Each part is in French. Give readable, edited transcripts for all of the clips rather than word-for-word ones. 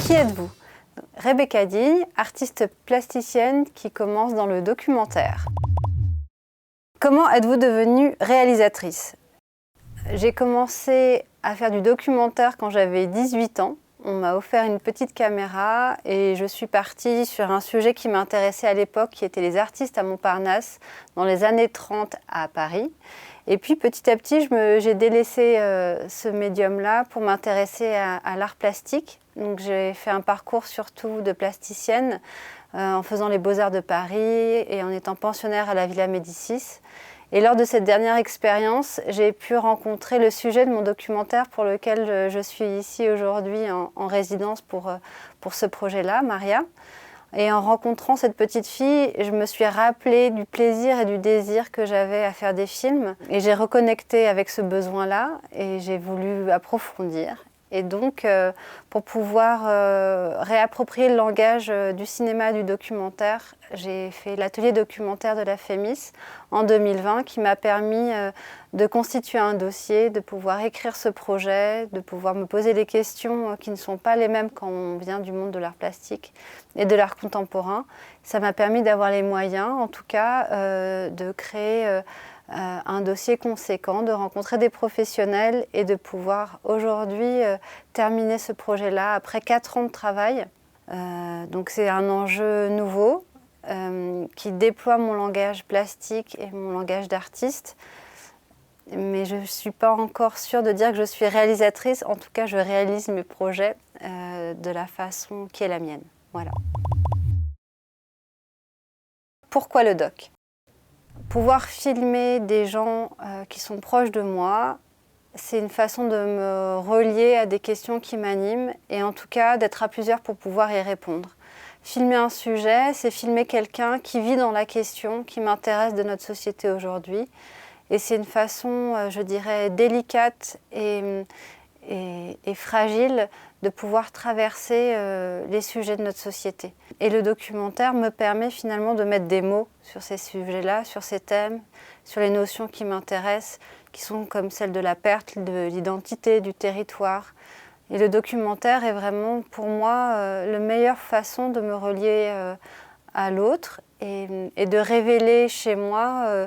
Qui êtes-vous? Rebecca Digne, artiste plasticienne qui commence dans le documentaire. Comment êtes-vous devenue réalisatrice? J'ai commencé à faire du documentaire quand j'avais 18 ans. On m'a offert une petite caméra et je suis partie sur un sujet qui m'intéressait à l'époque, qui était les artistes à Montparnasse, dans les années 30 à Paris. Et puis petit à petit, j'ai délaissé ce médium-là pour m'intéresser à l'art plastique. Donc j'ai fait un parcours surtout de plasticienne en faisant les Beaux-Arts de Paris et en étant pensionnaire à la Villa Médicis. Et lors de cette dernière expérience, j'ai pu rencontrer le sujet de mon documentaire pour lequel je suis ici aujourd'hui en résidence pour ce projet-là, Maria. Et en rencontrant cette petite fille, je me suis rappelée du plaisir et du désir que j'avais à faire des films. Et j'ai reconnecté avec ce besoin-là et j'ai voulu approfondir. Et donc, pour pouvoir réapproprier le langage du cinéma et du documentaire, j'ai fait l'atelier documentaire de la FEMIS en 2020 qui m'a permis de constituer un dossier, de pouvoir écrire ce projet, de pouvoir me poser des questions qui ne sont pas les mêmes quand on vient du monde de l'art plastique et de l'art contemporain. Ça m'a permis d'avoir les moyens, en tout cas, de créer un dossier conséquent, de rencontrer des professionnels et de pouvoir aujourd'hui terminer ce projet-là après 4 ans de travail. Donc c'est un enjeu nouveau qui déploie mon langage plastique et mon langage d'artiste. Mais je ne suis pas encore sûre de dire que je suis réalisatrice. En tout cas, je réalise mes projets de la façon qui est la mienne. Voilà. Pourquoi le doc? Pouvoir filmer des gens qui sont proches de moi, c'est une façon de me relier à des questions qui m'animent et en tout cas d'être à plusieurs pour pouvoir y répondre. Filmer un sujet, c'est filmer quelqu'un qui vit dans la question qui m'intéresse de notre société aujourd'hui. Et c'est une façon, je dirais, délicate et fragile de pouvoir traverser les sujets de notre société. Et le documentaire me permet finalement de mettre des mots sur ces sujets-là, sur ces thèmes, sur les notions qui m'intéressent, qui sont comme celles de la perte, de l'identité, du territoire. Et le documentaire est vraiment pour moi la meilleure façon de me relier à l'autre et de révéler chez moi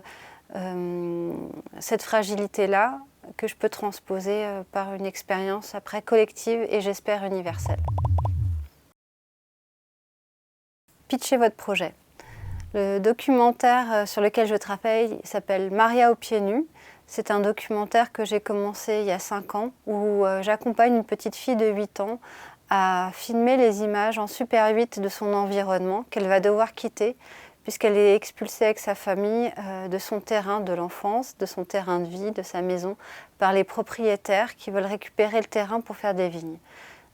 cette fragilité-là que je peux transposer par une expérience après collective et j'espère universelle. Pitchez votre projet. Le documentaire sur lequel je travaille s'appelle Maria aux pieds nus. C'est un documentaire que j'ai commencé il y a 5 ans où j'accompagne une petite fille de 8 ans à filmer les images en Super 8 de son environnement qu'elle va devoir quitter puisqu'elle est expulsée avec sa famille de son terrain de l'enfance, de son terrain de vie, de sa maison, par les propriétaires qui veulent récupérer le terrain pour faire des vignes.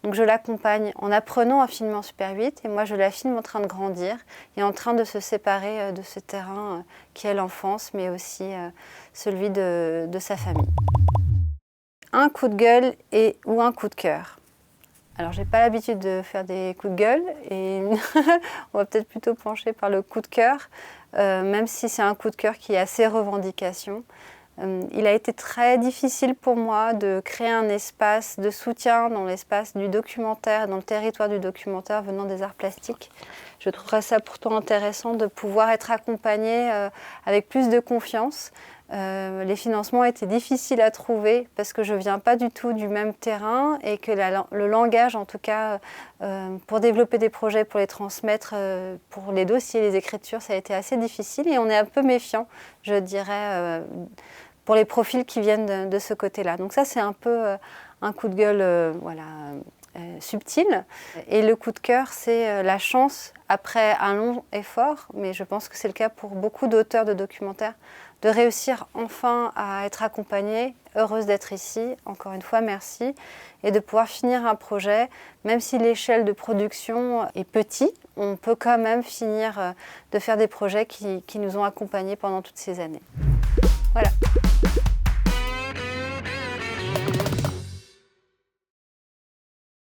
Donc je l'accompagne en apprenant à filmer en Super 8 et moi je la filme en train de grandir et en train de se séparer de ce terrain qui est l'enfance, mais aussi celui de sa famille. Un coup de gueule ou un coup de cœur. Alors, j'ai pas l'habitude de faire des coups de gueule et on va peut-être plutôt pencher par le coup de cœur, même si c'est un coup de cœur qui a ses revendications. Il a été très difficile pour moi de créer un espace de soutien dans l'espace du documentaire, dans le territoire du documentaire venant des arts plastiques. Je trouverais ça pourtant intéressant de pouvoir être accompagnée avec plus de confiance. Les financements étaient difficiles à trouver parce que je ne viens pas du tout du même terrain et que le langage, en tout cas, pour développer des projets, pour les transmettre, pour les dossiers, les écritures, ça a été assez difficile et on est un peu méfiant, je dirais, pour les profils qui viennent de ce côté-là. Donc ça, c'est un peu un coup de gueule subtil. Et le coup de cœur, c'est la chance, après un long effort, mais je pense que c'est le cas pour beaucoup d'auteurs de documentaires, de réussir enfin à être accompagnée, heureuse d'être ici, encore une fois merci, et de pouvoir finir un projet, même si l'échelle de production est petite, on peut quand même finir de faire des projets qui nous ont accompagnés pendant toutes ces années. Voilà.